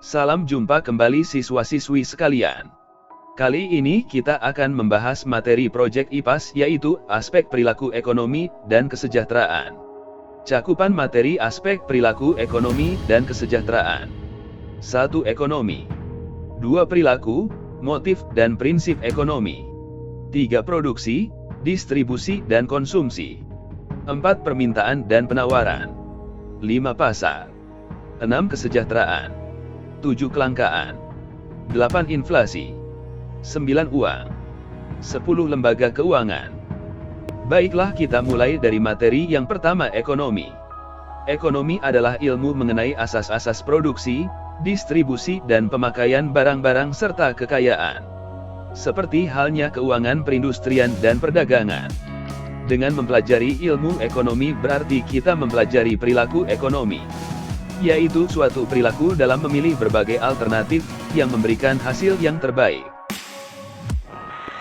Salam jumpa kembali siswa-siswi sekalian. Kali ini kita akan membahas materi proyek IPAS yaitu aspek perilaku ekonomi dan kesejahteraan. Cakupan materi aspek perilaku ekonomi dan kesejahteraan. 1. Ekonomi. 2. Perilaku, motif dan prinsip ekonomi. 3. Produksi, distribusi dan konsumsi. 4. Permintaan dan penawaran. 5. Pasar. 6. Kesejahteraan. 7. Kelangkaan. 8. Inflasi. 9. Uang. 10. Lembaga keuangan. Baiklah, kita mulai dari materi yang pertama, ekonomi. Ekonomi adalah ilmu mengenai asas-asas produksi, distribusi dan pemakaian barang-barang serta kekayaan. Seperti halnya keuangan perindustrian dan perdagangan. Dengan mempelajari ilmu ekonomi berarti kita mempelajari perilaku ekonomi, yaitu suatu perilaku dalam memilih berbagai alternatif yang memberikan hasil yang terbaik.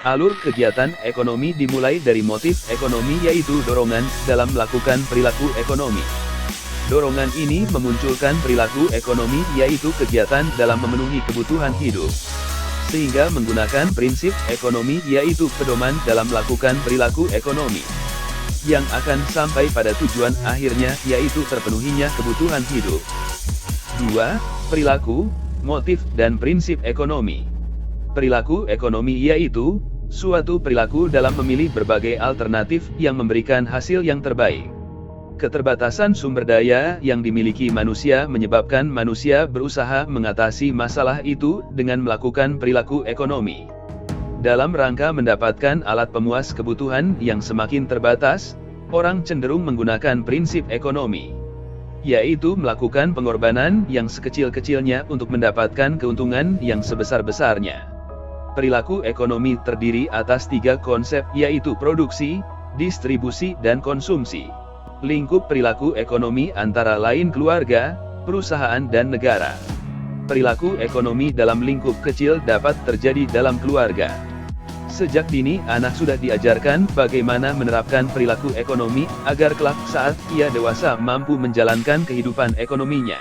Alur kegiatan ekonomi dimulai dari motif ekonomi yaitu dorongan dalam melakukan perilaku ekonomi. Dorongan ini memunculkan perilaku ekonomi yaitu kegiatan dalam memenuhi kebutuhan hidup. Sehingga menggunakan prinsip ekonomi yaitu pedoman dalam melakukan perilaku ekonomi. Yang akan sampai pada tujuan akhirnya yaitu terpenuhinya kebutuhan hidup. 2. Perilaku, motif dan prinsip ekonomi. Perilaku ekonomi yaitu suatu perilaku dalam memilih berbagai alternatif yang memberikan hasil yang terbaik. Keterbatasan sumber daya yang dimiliki manusia menyebabkan manusia berusaha mengatasi masalah itu dengan melakukan perilaku ekonomi. Dalam rangka mendapatkan alat pemuas kebutuhan yang semakin terbatas, orang cenderung menggunakan prinsip ekonomi, yaitu melakukan pengorbanan yang sekecil-kecilnya untuk mendapatkan keuntungan yang sebesar-besarnya. Perilaku ekonomi terdiri atas 3 konsep yaitu produksi, distribusi dan konsumsi. Lingkup perilaku ekonomi antara lain keluarga, perusahaan dan negara. Perilaku ekonomi dalam lingkup kecil dapat terjadi dalam keluarga. Sejak dini anak sudah diajarkan bagaimana menerapkan perilaku ekonomi agar kelak saat ia dewasa mampu menjalankan kehidupan ekonominya.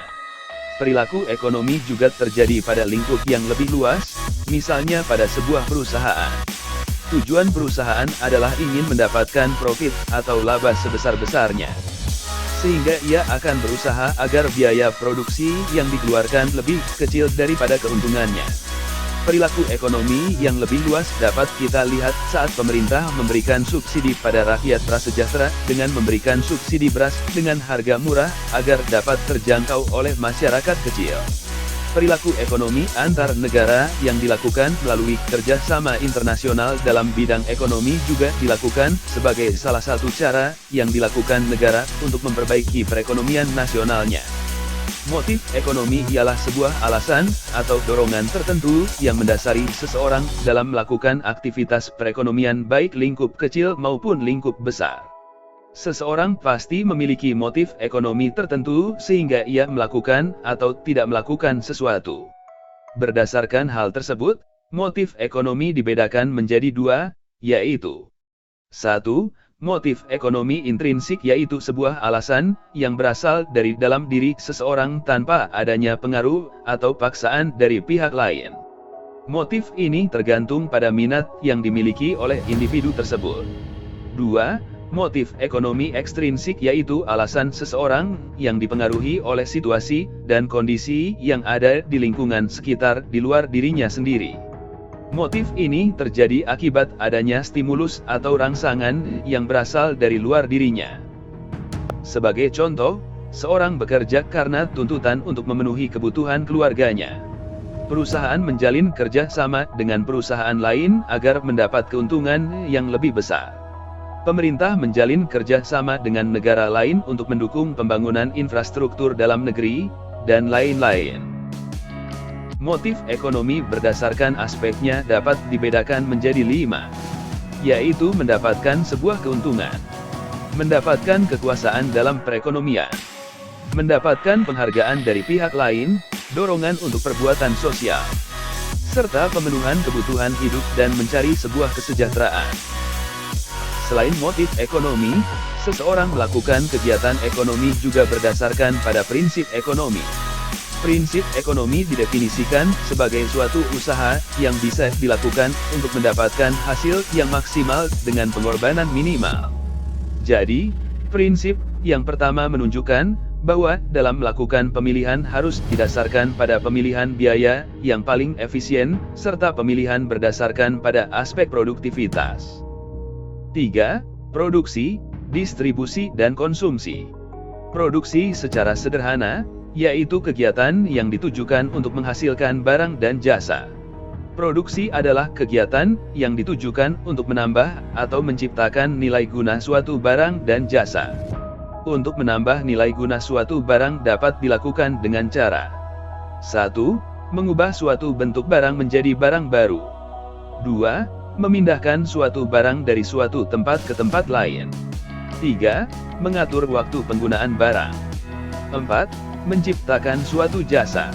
Perilaku ekonomi juga terjadi pada lingkup yang lebih luas, misalnya pada sebuah perusahaan. Tujuan perusahaan adalah ingin mendapatkan profit atau laba sebesar-besarnya. Sehingga ia akan berusaha agar biaya produksi yang dikeluarkan lebih kecil daripada keuntungannya. Perilaku ekonomi yang lebih luas dapat kita lihat saat pemerintah memberikan subsidi pada rakyat prasejahtera dengan memberikan subsidi beras dengan harga murah agar dapat terjangkau oleh masyarakat kecil. Perilaku ekonomi antar negara yang dilakukan melalui kerjasama internasional dalam bidang ekonomi juga dilakukan sebagai salah satu cara yang dilakukan negara untuk memperbaiki perekonomian nasionalnya. Motif ekonomi ialah sebuah alasan atau dorongan tertentu yang mendasari seseorang dalam melakukan aktivitas perekonomian baik lingkup kecil maupun lingkup besar. Seseorang pasti memiliki motif ekonomi tertentu sehingga ia melakukan atau tidak melakukan sesuatu. Berdasarkan hal tersebut, motif ekonomi dibedakan menjadi 2, yaitu 1. Motif ekonomi intrinsik yaitu sebuah alasan yang berasal dari dalam diri seseorang tanpa adanya pengaruh atau paksaan dari pihak lain. Motif ini tergantung pada minat yang dimiliki oleh individu tersebut. 2. Motif ekonomi ekstrinsik yaitu alasan seseorang yang dipengaruhi oleh situasi dan kondisi yang ada di lingkungan sekitar di luar dirinya sendiri. Motif ini terjadi akibat adanya stimulus atau rangsangan yang berasal dari luar dirinya. Sebagai contoh, seorang bekerja karena tuntutan untuk memenuhi kebutuhan keluarganya. Perusahaan menjalin kerja sama dengan perusahaan lain agar mendapat keuntungan yang lebih besar. Pemerintah menjalin kerja sama dengan negara lain untuk mendukung pembangunan infrastruktur dalam negeri, dan lain-lain. Motif ekonomi berdasarkan aspeknya dapat dibedakan menjadi 5, yaitu mendapatkan sebuah keuntungan, mendapatkan kekuasaan dalam perekonomian, mendapatkan penghargaan dari pihak lain, dorongan untuk perbuatan sosial, serta pemenuhan kebutuhan hidup dan mencari sebuah kesejahteraan. Selain motif ekonomi, seseorang melakukan kegiatan ekonomi juga berdasarkan pada prinsip ekonomi. Prinsip ekonomi didefinisikan sebagai suatu usaha yang bisa dilakukan untuk mendapatkan hasil yang maksimal dengan pengorbanan minimal. Jadi, prinsip yang pertama menunjukkan bahwa dalam melakukan pemilihan harus didasarkan pada pemilihan biaya yang paling efisien, serta pemilihan berdasarkan pada aspek produktivitas. 3. Produksi, distribusi dan konsumsi. Produksi secara sederhana, yaitu kegiatan yang ditujukan untuk menghasilkan barang dan jasa. Produksi adalah kegiatan yang ditujukan untuk menambah atau menciptakan nilai guna suatu barang dan jasa. Untuk menambah nilai guna suatu barang dapat dilakukan dengan cara 1. Mengubah suatu bentuk barang menjadi barang baru. 2. Memindahkan suatu barang dari suatu tempat ke tempat lain. 3. Mengatur waktu penggunaan barang. 4. Menciptakan suatu jasa.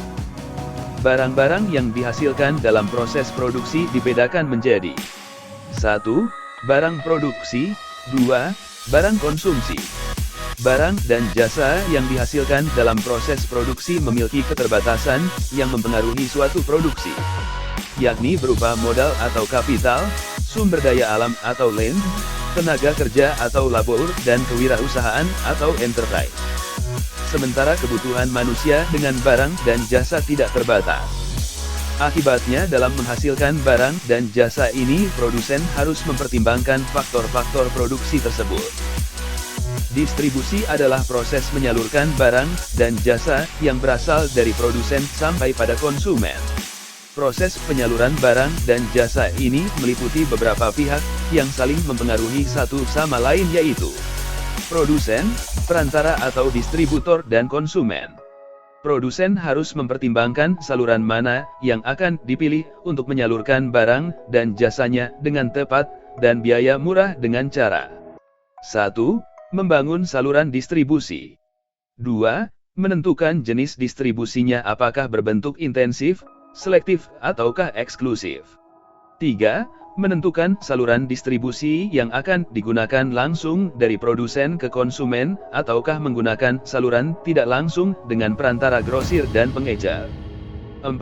Barang-barang yang dihasilkan dalam proses produksi dibedakan menjadi 1. Barang produksi. 2. Barang konsumsi. Barang dan jasa yang dihasilkan dalam proses produksi memiliki keterbatasan yang mempengaruhi suatu produksi, yakni berupa modal atau kapital, sumber daya alam atau land, tenaga kerja atau labor, dan kewirausahaan atau enterprise. Sementara kebutuhan manusia dengan barang dan jasa tidak terbatas. Akibatnya dalam menghasilkan barang dan jasa ini produsen harus mempertimbangkan faktor-faktor produksi tersebut. Distribusi adalah proses menyalurkan barang dan jasa yang berasal dari produsen sampai pada konsumen. Proses penyaluran barang dan jasa ini meliputi beberapa pihak yang saling mempengaruhi satu sama lain, yaitu produsen, perantara atau distributor, dan konsumen. Produsen harus mempertimbangkan saluran mana yang akan dipilih untuk menyalurkan barang dan jasanya dengan tepat dan biaya murah dengan cara 1. Membangun saluran distribusi. 2. Menentukan jenis distribusinya, apakah berbentuk intensif, selektif, ataukah eksklusif. 3. Menentukan saluran distribusi yang akan digunakan langsung dari produsen ke konsumen, ataukah menggunakan saluran tidak langsung dengan perantara grosir dan pengecer. 4.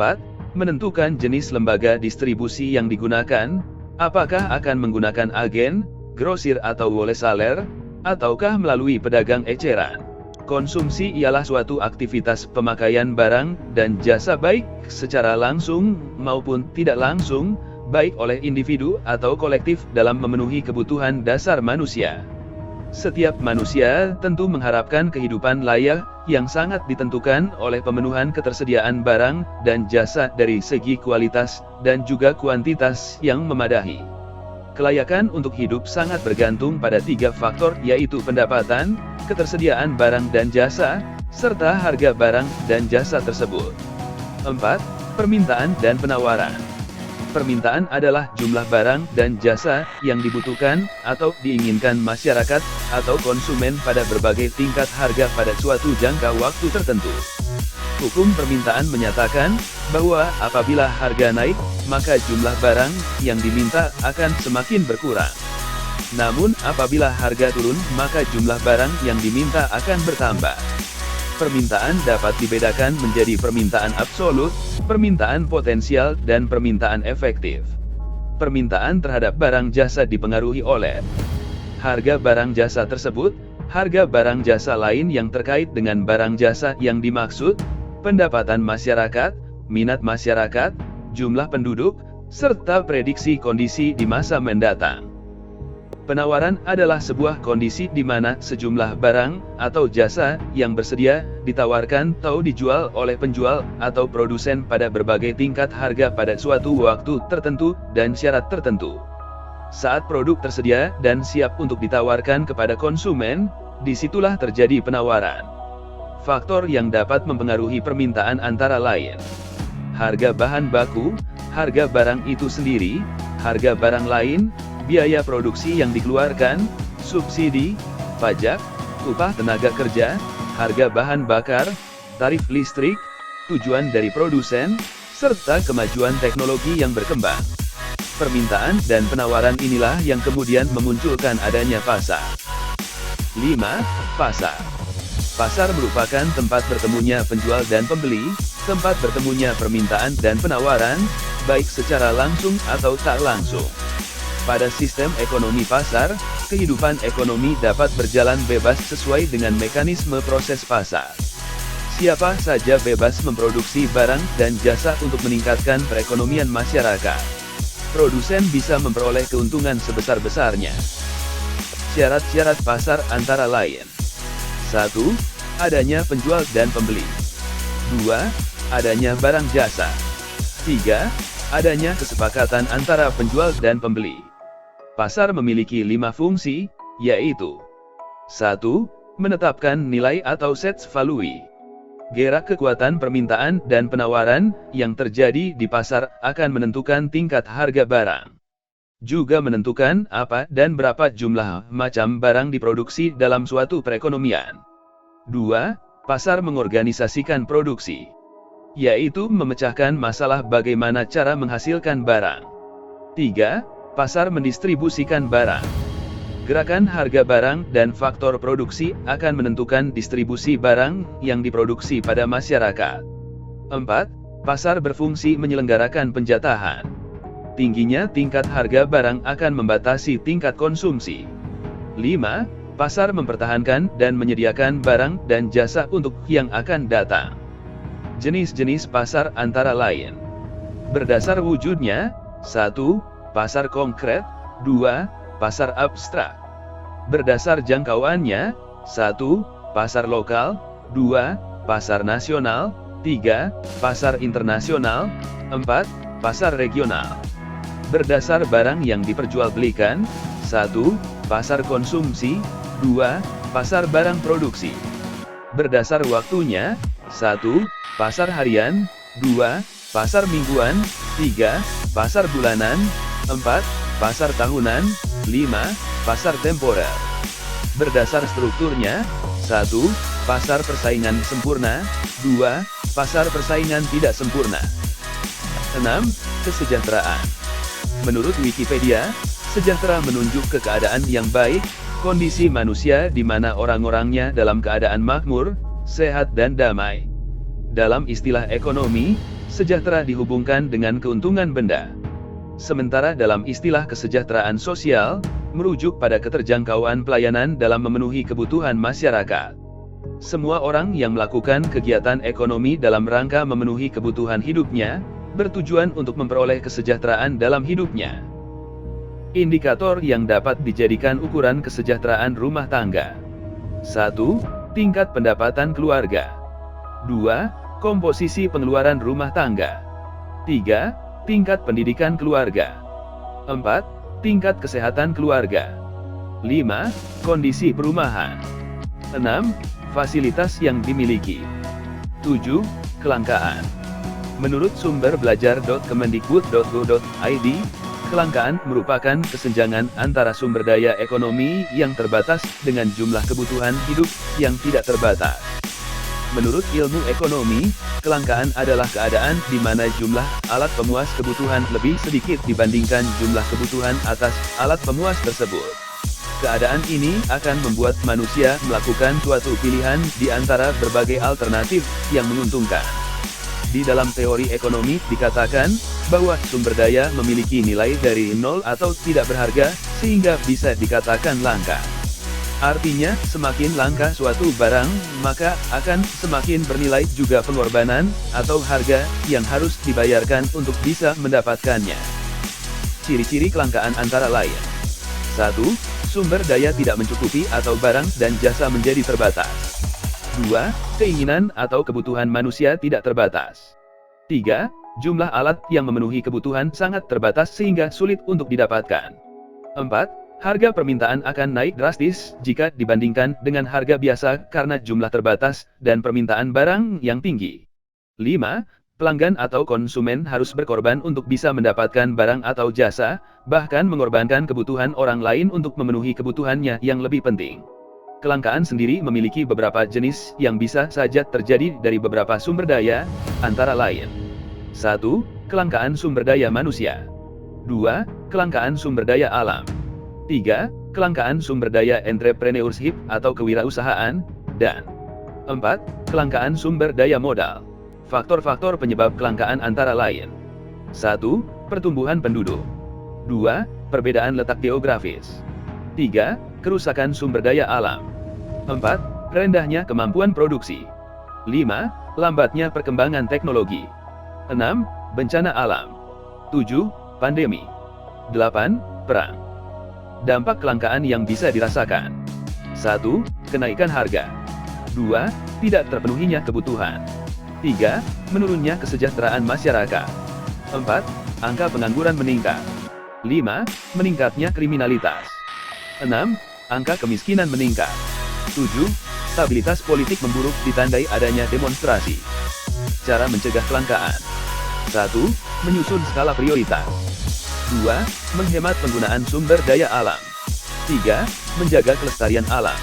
Menentukan jenis lembaga distribusi yang digunakan, apakah akan menggunakan agen, grosir atau wholesaler, ataukah melalui pedagang eceran. Konsumsi ialah suatu aktivitas pemakaian barang dan jasa baik secara langsung maupun tidak langsung, baik oleh individu atau kolektif dalam memenuhi kebutuhan dasar manusia. Setiap manusia tentu mengharapkan kehidupan layak yang sangat ditentukan oleh pemenuhan ketersediaan barang dan jasa dari segi kualitas dan juga kuantitas yang memadahi. Kelayakan untuk hidup sangat bergantung pada 3 faktor, yaitu pendapatan, ketersediaan barang dan jasa, serta harga barang dan jasa tersebut. 4. Permintaan dan penawaran. Permintaan adalah jumlah barang dan jasa yang dibutuhkan atau diinginkan masyarakat atau konsumen pada berbagai tingkat harga pada suatu jangka waktu tertentu. Hukum permintaan menyatakan bahwa apabila harga naik, maka jumlah barang yang diminta akan semakin berkurang. Namun apabila harga turun, maka jumlah barang yang diminta akan bertambah. Permintaan dapat dibedakan menjadi permintaan absolut, permintaan potensial, dan permintaan efektif. Permintaan terhadap barang jasa dipengaruhi oleh harga barang jasa tersebut, harga barang jasa lain yang terkait dengan barang jasa yang dimaksud, pendapatan masyarakat, minat masyarakat, jumlah penduduk, serta prediksi kondisi di masa mendatang. Penawaran adalah sebuah kondisi di mana sejumlah barang atau jasa yang bersedia ditawarkan atau dijual oleh penjual atau produsen pada berbagai tingkat harga pada suatu waktu tertentu dan syarat tertentu. Saat produk tersedia dan siap untuk ditawarkan kepada konsumen, disitulah terjadi penawaran. Faktor yang dapat mempengaruhi permintaan antara lain harga bahan baku, harga barang itu sendiri, harga barang lain, biaya produksi yang dikeluarkan, subsidi, pajak, upah tenaga kerja, harga bahan bakar, tarif listrik, tujuan dari produsen, serta kemajuan teknologi yang berkembang. Permintaan dan penawaran inilah yang kemudian memunculkan adanya pasar. 5. Pasar. Pasar merupakan tempat bertemunya penjual dan pembeli, tempat bertemunya permintaan dan penawaran, baik secara langsung atau tak langsung. Pada sistem ekonomi pasar, kehidupan ekonomi dapat berjalan bebas sesuai dengan mekanisme proses pasar. Siapa saja bebas memproduksi barang dan jasa untuk meningkatkan perekonomian masyarakat. Produsen bisa memperoleh keuntungan sebesar-besarnya. Syarat-syarat pasar antara lain. 1. Adanya penjual dan pembeli. 2. Adanya barang jasa. 3. Adanya kesepakatan antara penjual dan pembeli. Pasar memiliki 5 fungsi, yaitu 1. Menetapkan nilai atau set value. Gerak kekuatan permintaan dan penawaran yang terjadi di pasar akan menentukan tingkat harga barang. Juga menentukan apa dan berapa jumlah macam barang diproduksi dalam suatu perekonomian. 2. Pasar mengorganisasikan produksi, yaitu memecahkan masalah bagaimana cara menghasilkan barang. 3. Pasar mendistribusikan barang. Gerakan harga barang dan faktor produksi akan menentukan distribusi barang yang diproduksi pada masyarakat. 4. Pasar berfungsi menyelenggarakan penjatahan. Tingginya tingkat harga barang akan membatasi tingkat konsumsi. 5. Pasar mempertahankan dan menyediakan barang dan jasa untuk yang akan datang. Jenis-jenis pasar antara lain. Berdasar wujudnya, 1. Pasar konkret. 2. Pasar abstrak. Berdasar jangkauannya, 1. Pasar lokal. 2. Pasar nasional. 3. Pasar internasional. 4. Pasar regional. Berdasar barang yang diperjualbelikan, 1. Pasar konsumsi. 2. Pasar barang produksi. Berdasar waktunya, 1. Pasar harian. 2. Pasar mingguan. 3. Pasar bulanan. 4. Pasar tahunan. 5. Pasar temporer. Berdasar strukturnya, 1. Pasar persaingan sempurna. 2. Pasar persaingan tidak sempurna. 6. Kesejahteraan. Menurut Wikipedia, sejahtera menunjuk ke keadaan yang baik, kondisi manusia di mana orang-orangnya dalam keadaan makmur, sehat dan damai. Dalam istilah ekonomi, sejahtera dihubungkan dengan keuntungan benda. Sementara dalam istilah kesejahteraan sosial, merujuk pada keterjangkauan pelayanan dalam memenuhi kebutuhan masyarakat. Semua orang yang melakukan kegiatan ekonomi dalam rangka memenuhi kebutuhan hidupnya, bertujuan untuk memperoleh kesejahteraan dalam hidupnya. Indikator yang dapat dijadikan ukuran kesejahteraan rumah tangga. 1. Tingkat pendapatan keluarga. 2. Komposisi pengeluaran rumah tangga. 3. Tingkat pendidikan keluarga. 4. Tingkat kesehatan keluarga. 5. Kondisi perumahan. 6. Fasilitas yang dimiliki. 7. Kelangkaan. Menurut sumber belajar.kemendikbud.go.id, kelangkaan merupakan kesenjangan antara sumber daya ekonomi yang terbatas dengan jumlah kebutuhan hidup yang tidak terbatas. Menurut ilmu ekonomi, kelangkaan adalah keadaan di mana jumlah alat pemuas kebutuhan lebih sedikit dibandingkan jumlah kebutuhan atas alat pemuas tersebut. Keadaan ini akan membuat manusia melakukan suatu pilihan di antara berbagai alternatif yang menguntungkan. Di dalam teori ekonomi dikatakan bahwa sumber daya memiliki nilai dari nol atau tidak berharga, sehingga bisa dikatakan langka. Artinya, semakin langka suatu barang, maka akan semakin bernilai juga pengorbanan atau harga yang harus dibayarkan untuk bisa mendapatkannya. Ciri-ciri kelangkaan antara lain. 1. Sumber daya tidak mencukupi atau barang dan jasa menjadi terbatas. 2. Keinginan atau kebutuhan manusia tidak terbatas. 3. Jumlah alat yang memenuhi kebutuhan sangat terbatas sehingga sulit untuk didapatkan. 4. Harga permintaan akan naik drastis jika dibandingkan dengan harga biasa karena jumlah terbatas dan permintaan barang yang tinggi. 5. Pelanggan atau konsumen harus berkorban untuk bisa mendapatkan barang atau jasa, bahkan mengorbankan kebutuhan orang lain untuk memenuhi kebutuhannya yang lebih penting. Kelangkaan sendiri memiliki beberapa jenis yang bisa saja terjadi dari beberapa sumber daya, antara lain. 1. Kelangkaan sumber daya manusia. 2. Kelangkaan sumber daya alam. 3. Kelangkaan sumber daya entrepreneurship atau kewirausahaan. Dan 4. Kelangkaan sumber daya modal. Faktor-faktor penyebab kelangkaan antara lain. 1. Pertumbuhan penduduk. 2. Perbedaan letak geografis. 3. Kerusakan sumber daya alam. 4. Rendahnya kemampuan produksi. 5. Lambatnya perkembangan teknologi. 6. Bencana alam. 7. Pandemi. 8. Perang. Dampak kelangkaan yang bisa dirasakan. 1. Kenaikan harga. 2. Tidak terpenuhinya kebutuhan. 3. Menurunnya kesejahteraan masyarakat. 4. Angka pengangguran meningkat. 5. Meningkatnya kriminalitas. 6. Angka kemiskinan meningkat. 7. Stabilitas politik memburuk ditandai adanya demonstrasi. Cara mencegah kelangkaan. 1. Menyusun skala prioritas. 2. Menghemat penggunaan sumber daya alam. 3. Menjaga kelestarian alam.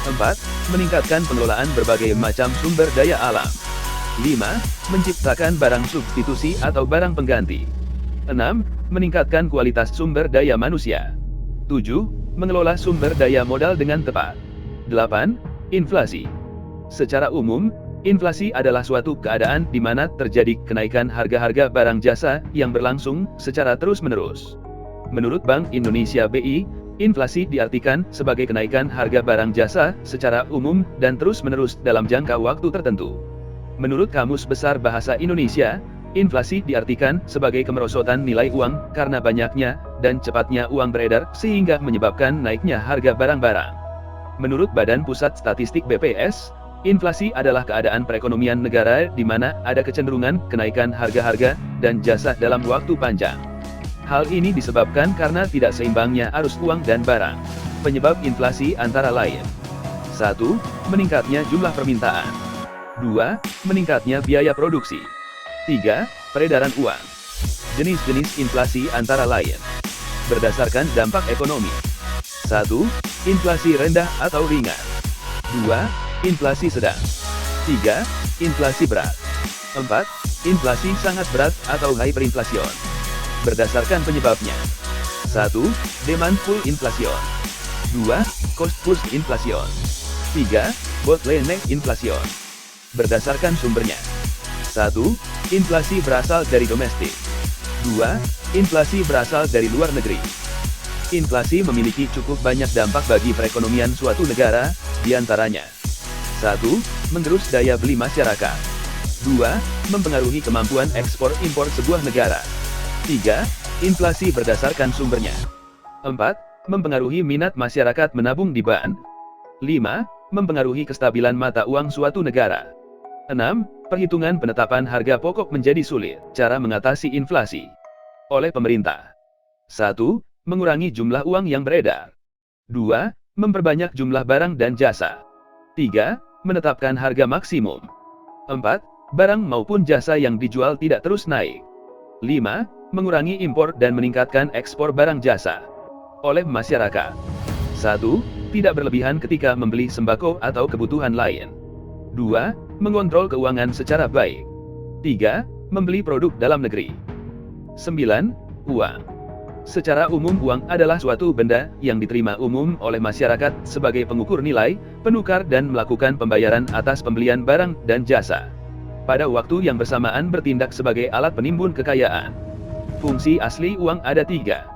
4. Meningkatkan pengelolaan berbagai macam sumber daya alam. 5. Menciptakan barang substitusi atau barang pengganti. 6. Meningkatkan kualitas sumber daya manusia. 7. Mengelola sumber daya modal dengan tepat. 8. Inflasi. Secara umum, inflasi adalah suatu keadaan di mana terjadi kenaikan harga-harga barang jasa yang berlangsung secara terus-menerus. Menurut Bank Indonesia (BI), inflasi diartikan sebagai kenaikan harga barang jasa secara umum dan terus-menerus dalam jangka waktu tertentu. Menurut Kamus Besar Bahasa Indonesia, inflasi diartikan sebagai kemerosotan nilai uang karena banyaknya dan cepatnya uang beredar sehingga menyebabkan naiknya harga barang-barang. Menurut Badan Pusat Statistik (BPS), inflasi adalah keadaan perekonomian negara di mana ada kecenderungan kenaikan harga-harga dan jasa dalam waktu panjang. Hal ini disebabkan karena tidak seimbangnya arus uang dan barang. Penyebab inflasi antara lain. 1. Meningkatnya jumlah permintaan. 2. Meningkatnya biaya produksi. 3. Peredaran uang. Jenis-jenis inflasi antara lain. Berdasarkan dampak ekonomi. 1. Inflasi rendah atau ringan. 2. Inflasi sedang. 3. Inflasi berat. 4. Inflasi sangat berat atau hyperinflation. Berdasarkan penyebabnya. 1. Demand pull inflation. 2. Cost push inflation. 3. Bottleneck inflation. Berdasarkan sumbernya. 1. Inflasi berasal dari domestik. 2. Inflasi berasal dari luar negeri. Inflasi memiliki cukup banyak dampak bagi perekonomian suatu negara, diantaranya 1. Mengerus daya beli masyarakat. 2. Mempengaruhi kemampuan ekspor-impor sebuah negara. 3. Inflasi berdasarkan sumbernya. 4. Mempengaruhi minat masyarakat menabung di bank. 5. Mempengaruhi kestabilan mata uang suatu negara. 6. Perhitungan penetapan harga pokok menjadi sulit. Cara mengatasi inflasi oleh pemerintah. 1. Mengurangi jumlah uang yang beredar. 2. Memperbanyak jumlah barang dan jasa. 3. Menetapkan harga maksimum. 4. Barang maupun jasa yang dijual tidak terus naik. 5. Mengurangi impor dan meningkatkan ekspor barang jasa oleh masyarakat. 1. Tidak berlebihan ketika membeli sembako atau kebutuhan lain. 2. Mengontrol keuangan secara baik. 3. Membeli produk dalam negeri. 9. Uang. Secara umum uang adalah suatu benda yang diterima umum oleh masyarakat sebagai pengukur nilai, penukar dan melakukan pembayaran atas pembelian barang dan jasa. Pada waktu yang bersamaan bertindak sebagai alat penimbun kekayaan. Fungsi asli uang ada 3.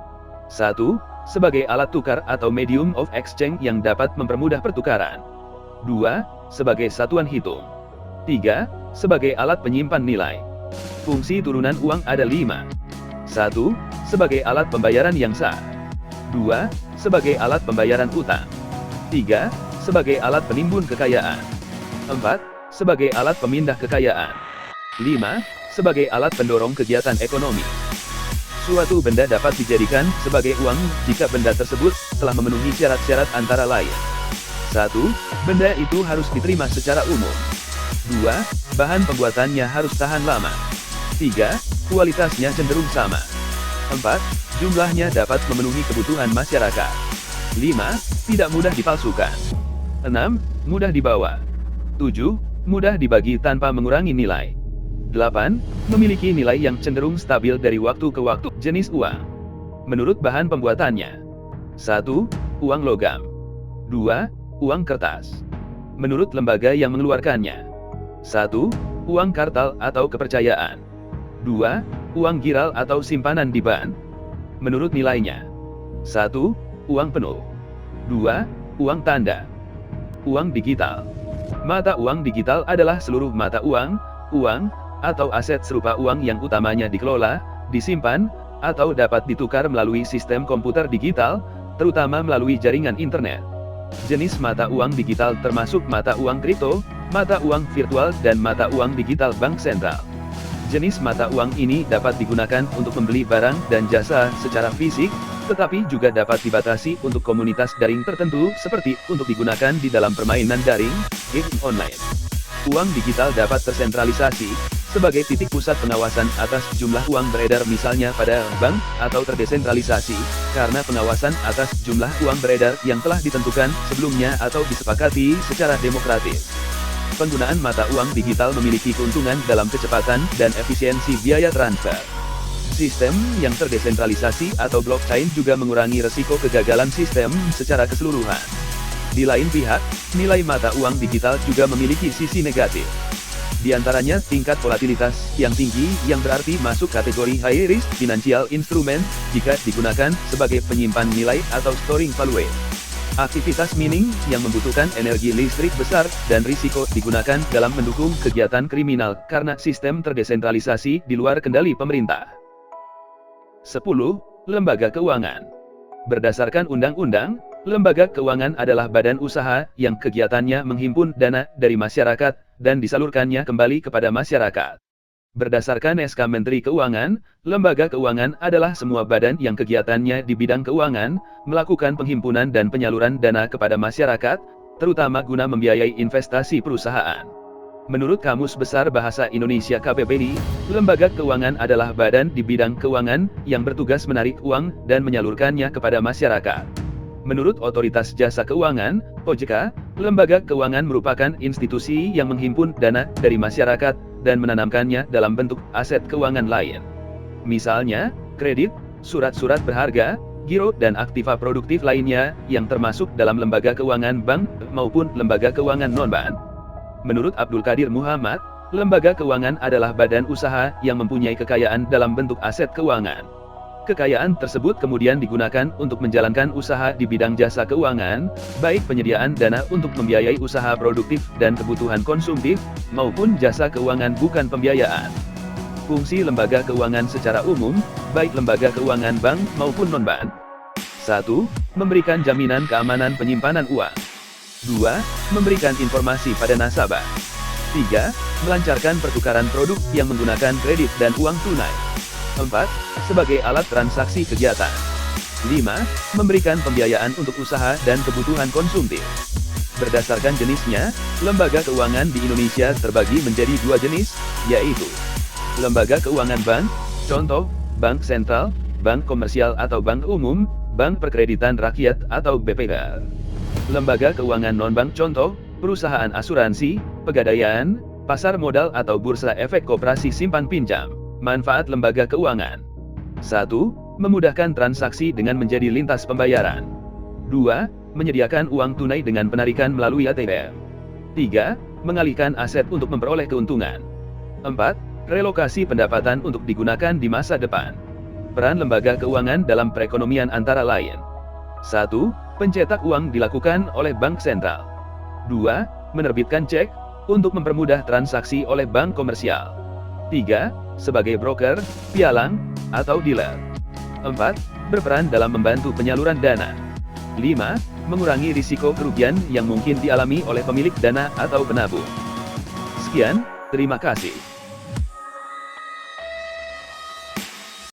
1. Sebagai alat tukar atau medium of exchange yang dapat mempermudah pertukaran. 2. Sebagai satuan hitung. 3. Sebagai alat penyimpan nilai. Fungsi turunan uang ada 5. 1. Sebagai alat pembayaran yang sah. 2. Sebagai alat pembayaran utang. 3. Sebagai alat penimbun kekayaan. 4. Sebagai alat pemindah kekayaan. 5. Sebagai alat pendorong kegiatan ekonomi. Suatu benda dapat dijadikan sebagai uang jika benda tersebut telah memenuhi syarat-syarat antara lain. 1. Benda itu harus diterima secara umum. 2. Bahan pembuatannya harus tahan lama. 3. Kualitasnya cenderung sama. 4. Jumlahnya dapat memenuhi kebutuhan masyarakat. 5. Tidak mudah dipalsukan. 6. Mudah dibawa. 7. Mudah dibagi tanpa mengurangi nilai. 8. Memiliki nilai yang cenderung stabil dari waktu ke waktu. Jenis uang menurut bahan pembuatannya. 1. Uang logam. 2. Uang kertas. Menurut lembaga yang mengeluarkannya. 1. Uang kartal atau kepercayaan. 2. Uang giral atau simpanan di bank. Menurut nilainya. 1. Uang penuh. 2. Uang tanda. Uang digital. Mata uang digital adalah seluruh mata uang, atau aset serupa uang yang utamanya dikelola, disimpan, atau dapat ditukar melalui sistem komputer digital, terutama melalui jaringan internet. Jenis mata uang digital termasuk mata uang kripto, mata uang virtual dan mata uang digital bank sentral. Jenis mata uang ini dapat digunakan untuk membeli barang dan jasa secara fisik, tetapi juga dapat dibatasi untuk komunitas daring tertentu seperti untuk digunakan di dalam permainan daring, game online. Uang digital dapat tersentralisasi, sebagai titik pusat pengawasan atas jumlah uang beredar misalnya pada bank, atau terdesentralisasi, karena pengawasan atas jumlah uang beredar yang telah ditentukan sebelumnya atau disepakati secara demokratis. Penggunaan mata uang digital memiliki keuntungan dalam kecepatan dan efisiensi biaya transfer. Sistem yang terdesentralisasi atau blockchain juga mengurangi resiko kegagalan sistem secara keseluruhan. Di lain pihak, nilai mata uang digital juga memiliki sisi negatif. Di antaranya tingkat volatilitas yang tinggi yang berarti masuk kategori high risk financial instrument jika digunakan sebagai penyimpan nilai atau storing value. Aktivitas mining yang membutuhkan energi listrik besar dan risiko digunakan dalam mendukung kegiatan kriminal karena sistem terdesentralisasi di luar kendali pemerintah. 10. Lembaga keuangan. Berdasarkan undang-undang, lembaga keuangan adalah badan usaha yang kegiatannya menghimpun dana dari masyarakat dan disalurkannya kembali kepada masyarakat. Berdasarkan SK Menteri Keuangan, lembaga keuangan adalah semua badan yang kegiatannya di bidang keuangan, melakukan penghimpunan dan penyaluran dana kepada masyarakat, terutama guna membiayai investasi perusahaan. Menurut Kamus Besar Bahasa Indonesia KBBI, lembaga keuangan adalah badan di bidang keuangan yang bertugas menarik uang dan menyalurkannya kepada masyarakat. Menurut Otoritas Jasa Keuangan, OJK, lembaga keuangan merupakan institusi yang menghimpun dana dari masyarakat dan menanamkannya dalam bentuk aset keuangan lain. Misalnya, kredit, surat-surat berharga, giro dan aktiva produktif lainnya yang termasuk dalam lembaga keuangan bank maupun lembaga keuangan non-bank. Menurut Abdul Qadir Muhammad, lembaga keuangan adalah badan usaha yang mempunyai kekayaan dalam bentuk aset keuangan. Kekayaan tersebut kemudian digunakan untuk menjalankan usaha di bidang jasa keuangan, baik penyediaan dana untuk membiayai usaha produktif dan kebutuhan konsumtif, maupun jasa keuangan bukan pembiayaan. Fungsi lembaga keuangan secara umum, baik lembaga keuangan bank maupun non-bank. 1. Memberikan jaminan keamanan penyimpanan uang. 2. Memberikan informasi pada nasabah. 3. Melancarkan pertukaran produk yang menggunakan kredit dan uang tunai. 4. Sebagai alat transaksi kegiatan. 5. Memberikan pembiayaan untuk usaha dan kebutuhan konsumtif. Berdasarkan jenisnya, lembaga keuangan di Indonesia terbagi menjadi dua jenis, yaitu lembaga keuangan bank, contoh, bank sentral, bank komersial atau bank umum, bank perkreditan rakyat atau BPK. Lembaga keuangan non-bank contoh, perusahaan asuransi, pegadaian, pasar modal atau bursa efek koperasi simpan pinjam. Manfaat lembaga keuangan. 1. Memudahkan transaksi dengan menjadi lintas pembayaran. 2. Menyediakan uang tunai dengan penarikan melalui ATM. 3. Mengalihkan aset untuk memperoleh keuntungan. 4. Relokasi pendapatan untuk digunakan di masa depan. Peran lembaga keuangan dalam perekonomian antara lain. 1. Pencetak uang dilakukan oleh bank sentral. 2. Menerbitkan cek untuk mempermudah transaksi oleh bank komersial. 3. Sebagai broker, pialang, atau dealer. 4. Berperan dalam membantu penyaluran dana. 5. Mengurangi risiko kerugian yang mungkin dialami oleh pemilik dana atau penabung. Sekian, terima kasih.